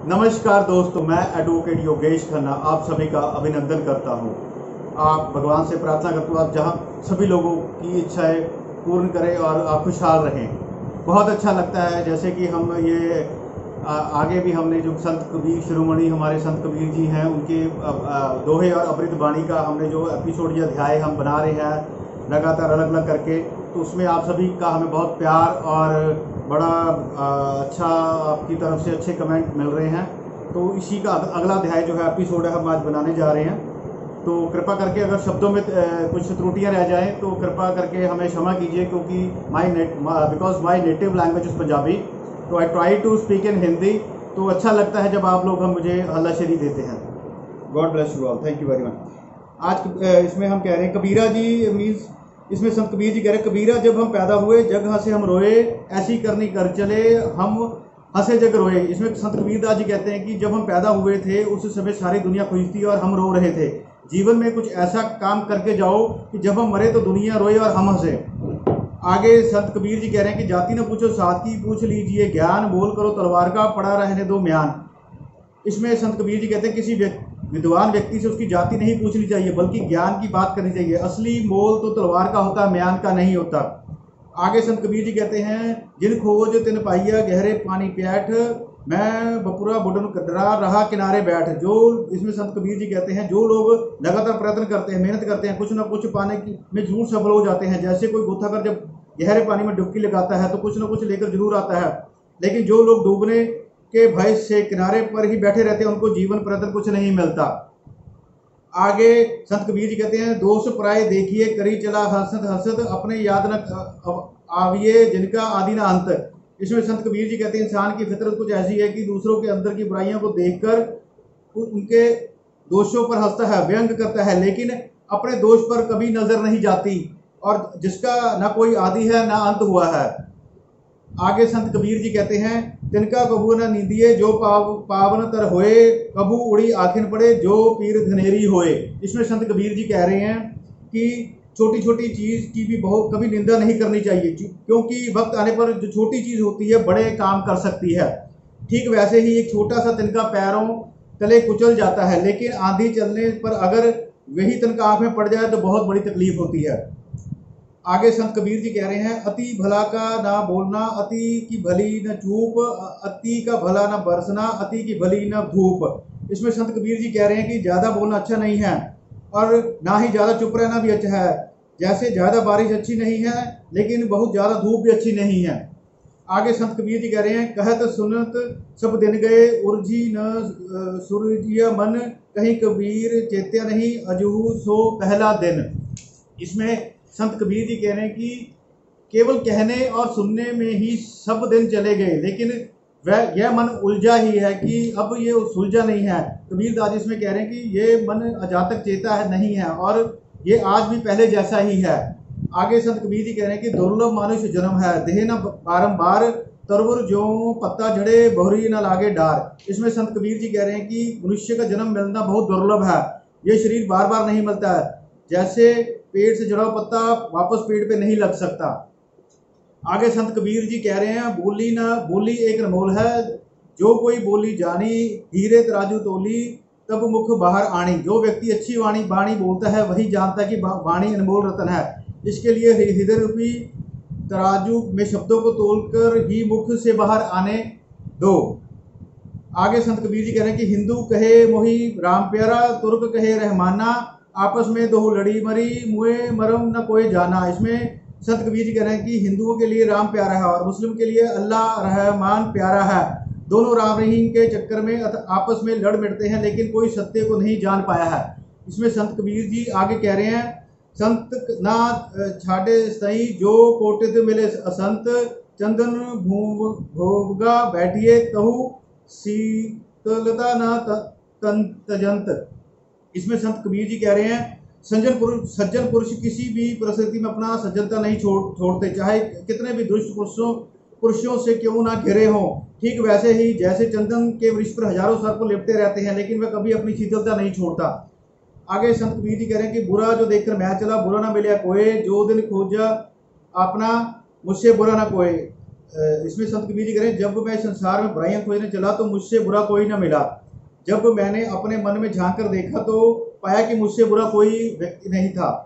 नमस्कार दोस्तों, मैं एडवोकेट योगेश खन्ना आप सभी का अभिनंदन करता हूं। आप भगवान से प्रार्थना करता हूं आप जहां सभी लोगों की इच्छाएं पूर्ण करें और आप खुशहाल रहें। बहुत अच्छा लगता है जैसे कि हम ये आगे भी हमने जो संत कबीर शिरोमणि हमारे संत कबीर जी हैं उनके दोहे और अमृत वाणी का हमने जो एपिसोड या अध्याय हम बना रहे हैं लगातार अलग अलग करके, तो उसमें आप सभी का हमें बहुत प्यार और बड़ा अच्छा आपकी तरफ से अच्छे कमेंट मिल रहे हैं। तो इसी का अगला अध्याय जो है एपिसोड है हम आज बनाने जा रहे हैं। तो कृपा करके अगर शब्दों में कुछ त्रुटियां रह जाएं तो कृपा करके हमें क्षमा कीजिए, क्योंकि because my native language is Punjabi, तो I try to speak in Hindi. तो अच्छा लगता है जब आप लोग हम मुझे हल्लाशेरी देते हैं। God bless you all, thank you very much. आज इसमें हम कह रहे हैं कबीरा जी मीन्स, इसमें संत कबीर जी कह रहे हैं कबीरा जब हम पैदा हुए जग हंसे हम रोए, ऐसी करनी कर चले हम हंसे जग रोए। इसमें संत कबीर दास जी कहते हैं कि जब हम पैदा हुए थे उस समय सारी दुनिया खुश थी और हम रो रहे थे। जीवन में कुछ ऐसा काम करके जाओ कि जब हम मरे तो दुनिया रोए और हम हंसे। आगे संत कबीर जी कह रहे हैं कि जाति न पूछो साथ की पूछ लीजिए ज्ञान, बोल करो तलवार का पड़ा रहने दो म्यान। इसमें संत कबीर जी कहते हैं किसी विद्वान व्यक्ति से उसकी जाति नहीं पूछनी चाहिए बल्कि ज्ञान की बात करनी चाहिए। असली मोल तो तलवार का होता, म्यान का नहीं होता। आगे संत कबीर जी कहते हैं जिन खोज तिन पाइया गहरे पानी प्याठ, मैं बपुरा बुडन कटरा रहा किनारे बैठ। जो इसमें संत कबीर जी कहते हैं जो लोग लगातार प्रयत्न करते हैं, मेहनत करते हैं, कुछ ना कुछ पाने की में जरूर सफल हो जाते हैं। जैसे कोई गोताखोर जब गहरे पानी में डुबकी लगाता है तो कुछ ना कुछ लेकर जरूर आता है, लेकिन जो लोग डूबने के भय से किनारे पर ही बैठे रहते हैं उनको जीवन प्रति कुछ नहीं मिलता। आगे संत कबीर जी कहते हैं दोष पराये देखिए करी चला हसत हसत, अपने याद न आविये जिनका आदि न अंत। इसमें संत कबीर जी कहते हैं इंसान की फितरत कुछ ऐसी है कि दूसरों के अंदर की बुराइयों को देखकर उनके दोषों पर हंसता है, व्यंग करता है, लेकिन अपने दोष पर कभी नजर नहीं जाती, और जिसका ना कोई आदि है ना अंत हुआ है। आगे संत कबीर जी कहते हैं तिनका कबू न नींदिए जो पावन तर होए, कबू उड़ी आखिन पड़े जो पीर धनेरी होए। इसमें संत कबीर जी कह रहे हैं कि छोटी छोटी चीज की भी बहुत कभी निंदा नहीं करनी चाहिए, क्योंकि वक्त आने पर जो छोटी चीज होती है बड़े काम कर सकती है। ठीक वैसे ही एक छोटा सा तिनका पैरों तले कुचल जाता है, लेकिन आंधी चलने पर अगर वही तिनका आंख में पड़ जाए तो बहुत बड़ी तकलीफ होती है। आगे संत कबीर जी कह रहे हैं अति भला का ना बोलना, अति की भली न चूप, अति का भला न बरसना, अति की भली न धूप। इसमें संत कबीर जी कह रहे हैं कि ज़्यादा बोलना अच्छा नहीं है और ना ही ज़्यादा चुप रहना भी अच्छा है। जैसे ज़्यादा बारिश अच्छी नहीं है लेकिन बहुत ज़्यादा धूप भी अच्छी नहीं है। आगे संत कबीर जी कह रहे हैं कहत सुनत सब दिन गए, उर्जी न सूरजिया मन, कहीं कबीर चेत्या नहीं अजहू सो पहला दिन। इसमें संत कबीर जी कह रहे हैं कि केवल कहने और सुनने में ही सब दिन चले गए, लेकिन वह यह मन उलझा ही है कि अब ये सुलझा नहीं है। कबीर दास जी इसमें कह रहे हैं कि ये मन अजातक चेता है नहीं है और ये आज भी पहले जैसा ही है। आगे संत कबीर जी कह रहे हैं कि दुर्लभ मानुष जन्म है, देह न बारंबार, तरवर जो पत्ता झड़े बहुरी न लागे डार। इसमें संत कबीर जी कह रहे हैं कि मनुष्य का जन्म मिलना बहुत दुर्लभ है, ये शरीर बार बार नहीं मिलता है। जैसे पेड़ से जड़ा पत्ता वापस पेड़ पे नहीं लग सकता। आगे संत कबीर जी कह रहे हैं बोली एक अनमोल है, जो कोई बोली जानी, हीरे तराजू तोली तब मुख बाहर आनी। जो व्यक्ति अच्छी बाणी बोलता है वही जानता है कि वाणी अनमोल रतन है। इसके लिए हृदय रूपी तराजू में शब्दों को तोलकर ही मुख से बाहर आने दो। आगे संत कबीर जी कह रहे हैं कि हिंदू कहे मोही राम प्यारा, तुर्क कहे रहमाना, आपस में दो लड़ी मरी मुए मरम न कोई जाना। इसमें संत कबीर जी कह रहे हैं कि हिंदुओं के लिए राम प्यारा है और मुस्लिम के लिए अल्लाह रहमान प्यारा है। दोनों राम रहीम के चक्कर में आपस में लड़ मिटते हैं, लेकिन कोई सत्य को नहीं जान पाया है। इसमें संत कबीर जी आगे कह रहे हैं संत ना छाटे सही, जो कोटित मिले असंत, चंदन भोगा बैठिए तहु शीतलता न तजंत। इसमें संत कबीर जी कह रहे हैं सज्जन पुरुष किसी भी परिस्थिति में अपना सज्जनता नहीं छोड़ते, चाहे कितने भी दुष्ट पुरुषों से क्यों ना घिरे हों। ठीक वैसे ही जैसे चंदन के वृक्ष पर हजारों सर्प लिपटे रहते हैं लेकिन वह कभी अपनी शीतलता नहीं छोड़ता। आगे संत कबीर जी कह रहे हैं कि बुरा जो देखकर मैं चला, बुरा ना मिले कोई, जो दिन खोजा अपना मुझसे बुरा ना कोई। इसमें संत कबीर जी कह रहे हैं, जब मैं संसार में बुराइयां खोजने चला तो मुझसे बुरा कोई ना मिला। जब मैंने अपने मन में झांक कर देखा तो पाया कि मुझसे बुरा कोई व्यक्ति नहीं था।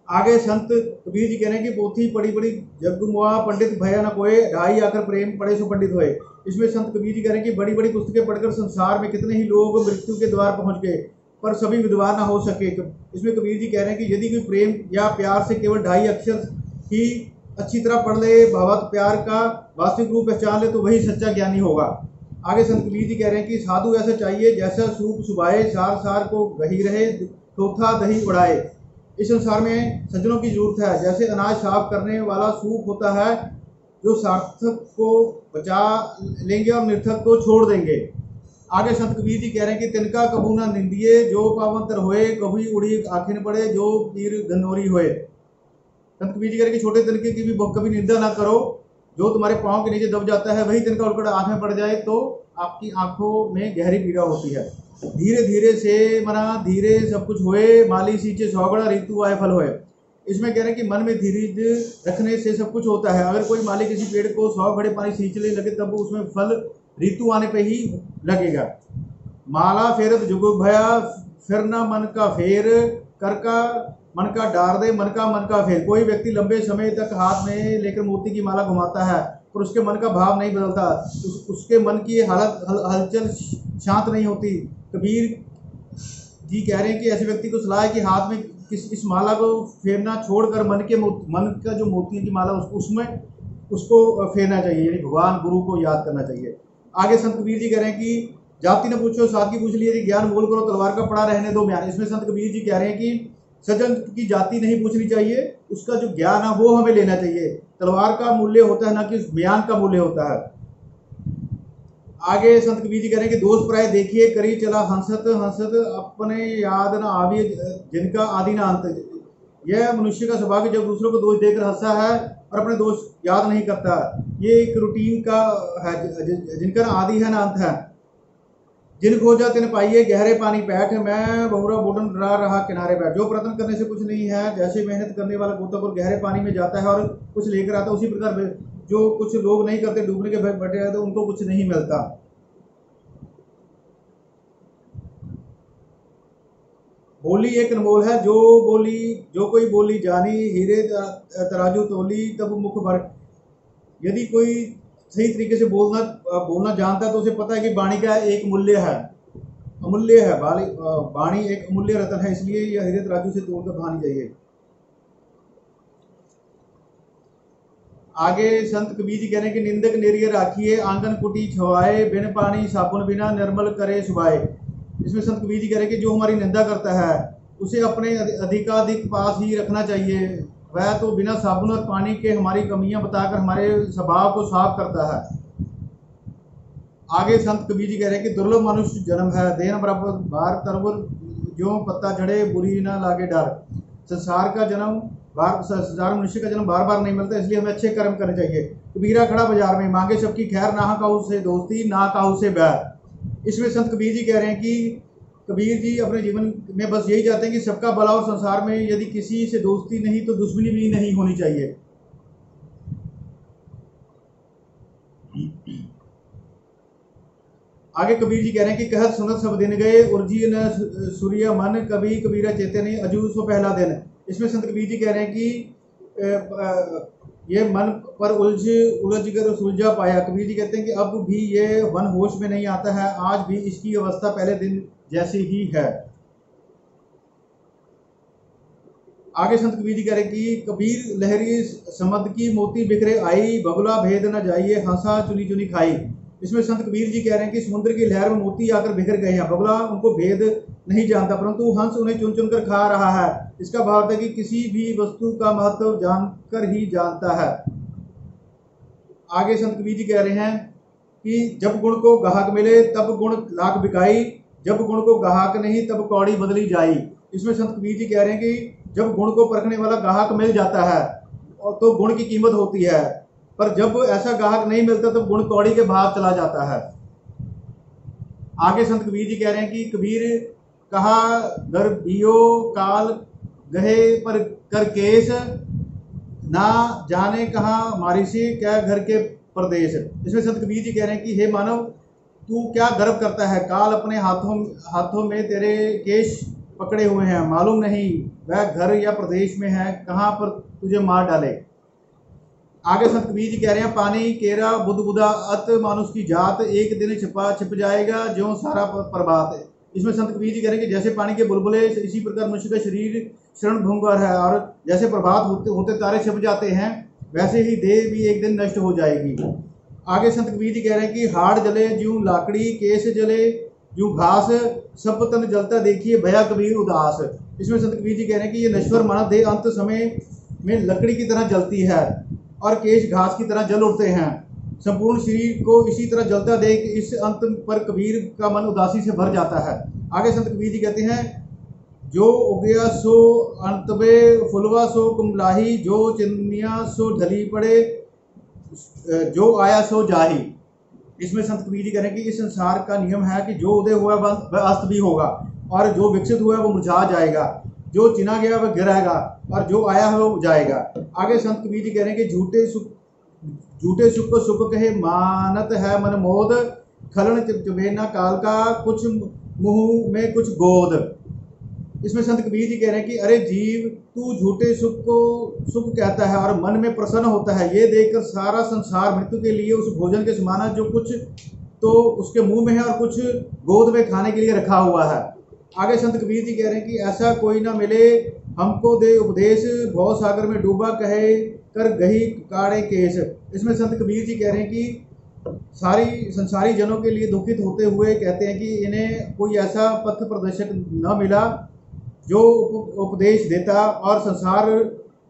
आगे संत कबीर जी कह रहे हैं कि पोथी पड़ी पड़ी जग मुआ, पंडित भया न कोय, ढाई आकर प्रेम पढ़े सो पंडित होए। इसमें संत कबीर जी कह रहे हैं कि बड़ी बड़ी पुस्तकें पढ़कर संसार में कितने ही लोग मृत्यु के द्वार पहुंच गए, पर सभी विद्वान ना हो सके। इसमें कबीर जी कह रहे हैं कि यदि कोई प्रेम या प्यार से केवल 2.5 अक्षर ही अच्छी तरह पढ़ ले, भावार्थ प्यार का वास्तविक रूप पहचान ले, तो वही सच्चा ज्ञानी होगा। आगे संत कबीर जी कह रहे हैं कि साधु ऐसा चाहिए जैसा सूप सुबाए, सार सार को गही रहे, थोथा दही उड़ाए। इस संसार में सज्जनों की जरूरत है, जैसे अनाज साफ करने वाला सूप होता है, जो सार्थक को बचा लेंगे और निर्थक को छोड़ देंगे। आगे संत कबीर जी कह रहे हैं कि तिनका कबू ना निंदिए, जो पावंतर होए, कभी उड़ी आखिर पड़े, जो पीर गनोरी होए। संत कबीर जी कह रहे हैं कि छोटे तिनके की भी कभी निंदा ना करो, जो तुम्हारे पाँव के नीचे दब जाता है वही तिनका उड़कर आंख में पड़ जाए तो आपकी आंखों में गहरी पीड़ा होती है। धीरे धीरे से मना धीरे सब कुछ होए, माली सींचे सौगड़ा, ऋतु आए फल होए। इसमें कह रहे हैं कि मन में धीरज रखने से सब कुछ होता है। अगर कोई माली किसी पेड़ को 100 घड़े पानी सींचने लगे तब उसमें फल ऋतु आने पे ही लगेगा। माला फेरत जुग भया, फिर ना मन का फेर, कर का मन का डार दे, मन का फेर। कोई व्यक्ति लंबे समय तक हाथ में लेकर मोती की माला घुमाता है पर उसके मन का भाव नहीं बदलता, उसके मन की हलचल शांत नहीं होती। कबीर जी कह रहे हैं कि ऐसे व्यक्ति को सलाह है कि हाथ में इस माला को फेरना छोड़कर मन का जो मोतियों की माला उसको फेरना चाहिए, यानी भगवान गुरु को याद करना चाहिए। आगे संत कबीर जी कह रहे हैं कि जाति न पूछो सादगी पूछ लिए, ज्ञान मोल करो तलवार का पड़ा रहने दो म्यान। इसमें संत कबीर जी कह रहे हैं कि सज्जन की जाति नहीं पूछनी चाहिए, उसका जो ज्ञान है वो हमें लेना चाहिए। तलवार का मूल्य होता है ना कि बयान का मूल्य होता है। आगे संत कबीर जी कह रहे हैं कि दोष प्राय देखिए, करी चला हंसत हंसत, अपने याद न आवी जिनका आदि ना अंत। यह मनुष्य का स्वभाव जब दूसरों को दोष देकर हंसा है और अपने दोष याद नहीं करता। ये एक रूटीन का है, जिनका आदि है ना अंत है। जिन खोजा तिन पाइए, गहरे पानी बैठ, मैं बहुरा बोडन डरा रहा किनारे बैठ। जो प्रयत्न करने से कुछ नहीं है, जैसे मेहनत करने वाला गोताखोर गहरे पानी में जाता है और कुछ लेकर आता है, उसी प्रकार जो कुछ लोग नहीं करते, डूबने के भय बैठे रहते, उनको कुछ नहीं मिलता। बोली एक अनमोल है, जो कोई बोली जानी, हीरे तराजू तोली तब मुख भर। यदि कोई सही तरीके से बोलना जानता है तो उसे पता है कि वाणी का एक मूल्य है, अमूल्य है। वाणी एक अमूल्य रत्न है, इसलिए यह हीरे तराजू से तोड़कर भानी चाहिए। आगे संत कबीर जी कह रहे हैं कि निंदक निरिय राखिए, आंगन कुटी छवाए, बिन पानी साबुन बिना निर्मल करे सुबाए। इसमें संत कबीर जी कह रहे हैं कि जो हमारी निंदा करता है उसे अपने अधिकाधिक पास ही रखना चाहिए। वह तो बिना साबुन और पानी के हमारी कमियां बताकर हमारे स्वभाव को साफ करता है। आगे संत कबीर जी कह रहे हैं कि दुर्लभ मनुष्य जन्म है, देन बराबर बार तरवर, जो पत्ता झड़े बुरी ना लागे डर। संसार मनुष्य का जन्म बार बार नहीं मिलता, इसलिए हमें अच्छे कर्म करने चाहिए। कबीरा खड़ा बाजार में, मांगे सबकी खैर, ना काहू से दोस्ती ना काहू से बैर। इसमें संत कबीर जी कह रहे हैं कि कबीर जी अपने जीवन में बस यही चाहते हैं कि सबका भला, और संसार में यदि किसी से दोस्ती नहीं तो दुश्मनी भी नहीं होनी चाहिए। आगे कबीर जी कह रहे हैं कि कहत सुनत सब दिन गए, उर्जी न सूर्य मन, कभी कबीरा चेते नहीं अजू सो पहला दिन। इसमें संत कबीर जी कह रहे हैं कि ये मन पर उलझ कर सुलझा पाया। कबीर जी कहते हैं कि अब भी ये मन होश में नहीं आता है, आज भी इसकी अवस्था पहले दिन जैसी ही है। आगे संत कबीर जी कह रहे हैं कि कबीर लहरी समद की मोती बिखरे आई, बगुला भेद न जाइए, हंसा चुनी चुनी खाई। इसमें संत कबीर जी कह रहे हैं कि समुद्र की लहर में मोती आकर बिखर गए हैं, बगुला उनको भेद नहीं जानता, परंतु हंस उन्हें चुन चुन कर खा रहा है। इसका भाव है कि किसी भी वस्तु का महत्व जानकर ही जानता है। आगे संत कबीर जी कह रहे हैं कि जब गुण को गाहक मिले तब गुण लाख बिकाई, जब गुण को गाहक नहीं तब कौड़ी बदली जाई। इसमें संत कबीर जी कह रहे हैं कि जब गुण को परखने वाला गाहक मिल जाता है तो गुण की कीमत होती है, पर जब ऐसा गाहक नहीं मिलता तो गुण कौड़ी के भाव चला जाता है। आगे संत कबीर जी कह रहे हैं कि कबीर कहा घर बियो काल गहे पर कर केस, ना जाने कहाँ मारिशी क्या घर के प्रदेश। इसमें संत कबीर जी कह रहे हैं कि हे मानव, तू क्या गर्व करता है, काल अपने हाथों में तेरे केश पकड़े हुए हैं, मालूम नहीं वह घर या प्रदेश में है कहाँ पर तुझे मार डाले। आगे संत कबीर जी कह रहे हैं, पानी केरा बुध बुधा अत मानुष की जात, एक दिन छिप जाएगा ज्यों सारा प्रभात। इसमें संत कबीर जी कह रहे हैं कि जैसे पानी के बुलबुले इसी प्रकार मनुष्य का शरीर क्षण भंगुर है, और जैसे प्रभात होते तारे छिप जाते हैं वैसे ही देह भी एक दिन नष्ट हो जाएगी। आगे संत कबीर जी कह रहे हैं कि हाड़ जले ज्यों लाकड़ी, केस जले ज्यों घास, सब तन जलता देखिए भया कबीर उदास। इसमें संत कबीर जी कह रहे हैं कि ये नश्वर मानव देह अंत समय में लकड़ी की तरह जलती है और केश घास की तरह जल उठते हैं। संपूर्ण शरीर को इसी तरह जलता देख इस अंत पर कबीर का मन उदासी से भर जाता है। आगे संत कबीर जी कहते हैं, जो उगया सो अंतबे फुलवा सो कुमलाही, जो चिन्निया सो ढली पड़े, जो आया सो जाही। इसमें संत कबीर जी कह रहे हैं कि इस संसार का नियम है कि जो उदय हुआ वह अस्त भी होगा, और जो विकसित हुआ वो मुरझा जाएगा, जो चिना गया वह गिराएगा, और जो आया है वो जाएगा। आगे संत कबीर जी कह रहे हैं कि झूठे सुख को सुख कहे मानत है मन मोद, खलन चबेना काल का कुछ मुंह में कुछ गोद। इसमें संत कबीर जी कह रहे हैं कि अरे जीव, तू झूठे सुख को सुख कहता है और मन में प्रसन्न होता है, ये देखकर सारा संसार मृत्यु के लिए उस भोजन के समान है जो कुछ तो उसके मुंह में है और कुछ गोद में खाने के लिए रखा हुआ है। आगे संत कबीर जी कह रहे हैं कि ऐसा कोई ना मिले हमको दे उपदेश, भव सागर में डूबा कहे कर गही काड़े केस। इसमें संत कबीर जी कह रहे हैं कि सारी संसारी जनों के लिए दुखित होते हुए कहते हैं कि इन्हें कोई ऐसा पथ प्रदर्शक न मिला जो उपदेश देता और संसार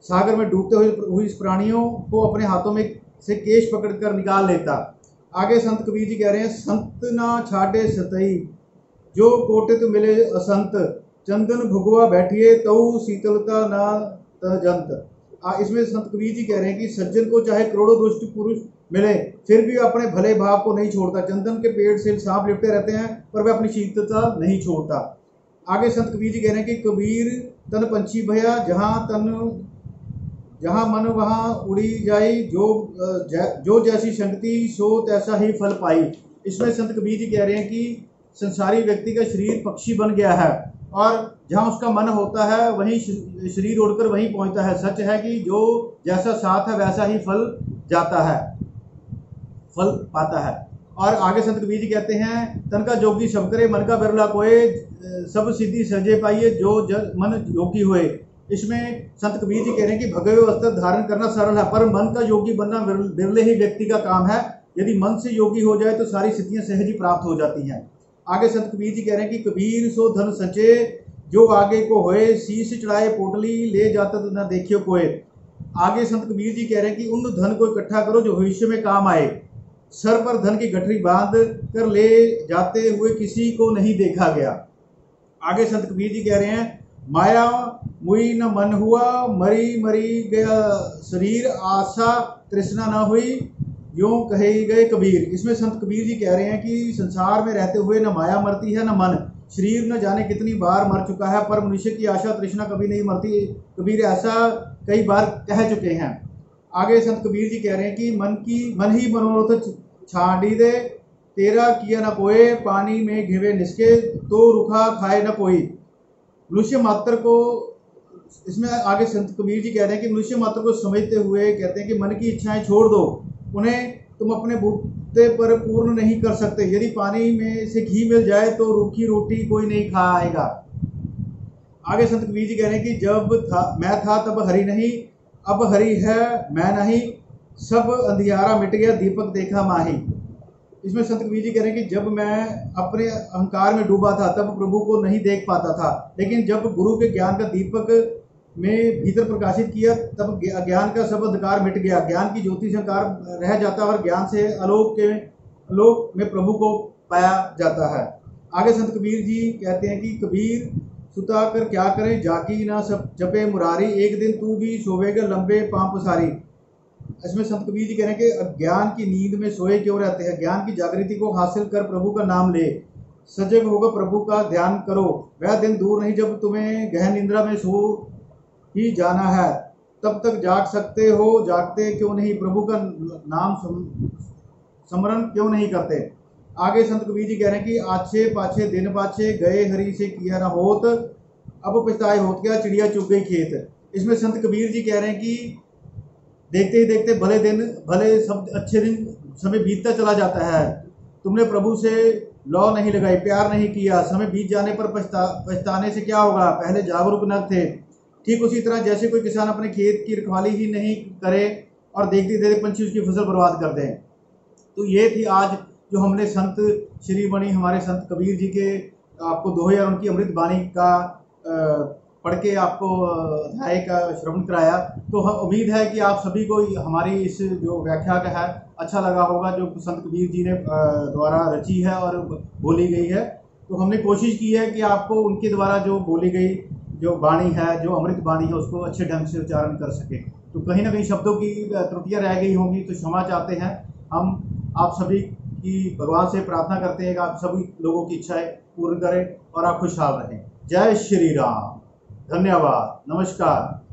सागर में डूबते हुए इस प्राणियों को अपने हाथों में से केश पकड़कर निकाल लेता। आगे संत कबीर जी कह रहे हैं, संत ना छाटे सतई, जो कोटित मिले असंत, चंदन भुगवा बैठिए तऊ शीतलता ना तजंत। इसमें संत कबीर जी कह रहे हैं कि सज्जन को चाहे करोड़ों दुष्ट पुरुष मिले फिर भी अपने भले भाव को नहीं छोड़ता, चंदन के पेड़ से सांप लिपटे रहते हैं पर वह अपनी शीतलता नहीं छोड़ता। आगे संत कबीर जी कह रहे हैं कि कबीर तन पंछी भया, जहाँ मन वहाँ उड़ी जाई, जो जैसी शक्ति सो तैसा ही फल पाई। इसमें संत कबीर जी कह रहे हैं कि संसारी व्यक्ति का शरीर पक्षी बन गया है और जहाँ उसका मन होता है वहीं शरीर उड़कर वहीं पहुंचता है। सच है कि जो जैसा साथ है वैसा ही फल जाता है, फल पाता है। और आगे संत कबीर जी कहते हैं, तन का जोगी सब करे मन का बिरला कोय, सब सिद्धि सजे पाइए जो मन योगी हुए। इसमें संत कबीर जी कह रहे हैं कि भगवे वस्त्र धारण करना सरल है पर मन का योगी बनना बिरले ही व्यक्ति का काम है। यदि मन से योगी हो जाए तो सारी स्थितियां सहज ही प्राप्त हो जाती हैं। आगे संत कबीर जी कह रहे हैं कि कबीर सो धन सचे, जो आगे को होए, शीश चढ़ाए पोटली ले जाता तो न देखियो कोय। आगे संत कबीर जी कह रहे हैं कि उन धन को इकट्ठा करो जो भविष्य में काम आए, सर पर धन की गठरी बांध कर ले जाते हुए किसी को नहीं देखा गया। आगे संत कबीर जी कह रहे हैं, माया मुई न मन हुआ, मरी मरी गया शरीर, आशा तृष्णा न हुई, यूं कहे गए कबीर। इसमें संत कबीर जी कह रहे हैं कि संसार में रहते हुए न माया मरती है न मन, शरीर न जाने कितनी बार मर चुका है पर मनुष्य की आशा तृष्णा कभी नहीं मरती। कबीर ऐसा कई बार कह चुके हैं। आगे संत कबीर जी कह रहे हैं कि मन ही मनोरथ छाड़ी दे, तेरा किया न कोई, पानी में घिवे निस्के, तो रुखा खाए न कोई। मनुष्य मात्र को, इसमें आगे संत कबीर जी कह रहे हैं कि मनुष्य मात्र को समझते हुए कहते हैं कि मन की इच्छाएं छोड़ दो, उन्हें तुम अपने बूते पर पूर्ण नहीं कर सकते। यदि पानी में से घी मिल जाए तो रूखी रोटी कोई नहीं खाएगा। आगे संत कबीर जी कह रहे हैं कि जब मैं था तब हरि नहीं, अब हरि है मैं नहीं, सब अंधियारा मिट गया दीपक देखा माही। इसमें संत कबीर जी कह रहे हैं कि जब मैं अपने अहंकार में डूबा था तब प्रभु को नहीं देख पाता था, लेकिन जब गुरु के ज्ञान का दीपक में भीतर प्रकाशित किया तब ज्ञान का सब अंधकार मिट गया, ज्ञान की ज्योति से अंधकार रह जाता है और ज्ञान से आलोक में प्रभु को पाया जाता है। आगे संत कबीर जी कहते हैं कि कबीर सुता कर क्या करे, जाकी ना सब जपे मुरारी, एक दिन तू भी सोवेगा लंबे पांव पसारी। इसमें संत कबीर जी कह रहे हैं कि अज्ञान की नींद में सोए क्यों रहते हैं, ज्ञान की जागृति को हासिल कर प्रभु का नाम ले, सजग होकर प्रभु का ध्यान करो। वह दिन दूर नहीं जब तुम्हें गहन निंद्रा में सो ही जाना है, तब तक जाग सकते हो, जागते क्यों नहीं, प्रभु का नाम स्मरण क्यों नहीं करते। आगे संत कबीर जी कह रहे हैं कि आछे पाछे दिन पाछे, गए हरि से किया ना होत, अब पछताए होत क्या, चिड़िया चुग गई खेत। इसमें संत कबीर जी कह रहे हैं कि देखते ही देखते भले दिन, भले सब अच्छे दिन, समय बीतता चला जाता है, तुमने प्रभु से लौ नहीं लगाई, प्यार नहीं किया, समय बीत जाने पर पछताने से क्या होगा, पहले जागरूक न थे। ठीक उसी तरह जैसे कोई किसान अपने खेत की रखवाली ही नहीं करे और देखते देखते पंछी उसकी फसल बर्बाद कर दें। तो ये थी आज जो हमने संत श्री मणि हमारे संत कबीर जी के आपको दोहे और उनकी अमृत वाणी का पढ़ के आपको अध्याय का श्रवण कराया। तो उम्मीद है कि आप सभी को हमारी इस जो व्याख्या का है अच्छा लगा होगा, जो संत कबीर जी ने द्वारा रची है और बोली गई है। तो हमने कोशिश की है कि आपको उनके द्वारा जो बोली गई जो वाणी है, जो अमृत वाणी है, उसको अच्छे ढंग से उच्चारण कर सके। तो कहीं ना कहीं शब्दों की त्रुटियां रह गई होंगी तो क्षमा चाहते हैं। हम आप सभी की भगवान से प्रार्थना करते हैं कि आप सभी लोगों की इच्छाएं पूर्ण करें और आप खुशहाल रहें। जय श्री राम। धन्यवाद। नमस्कार।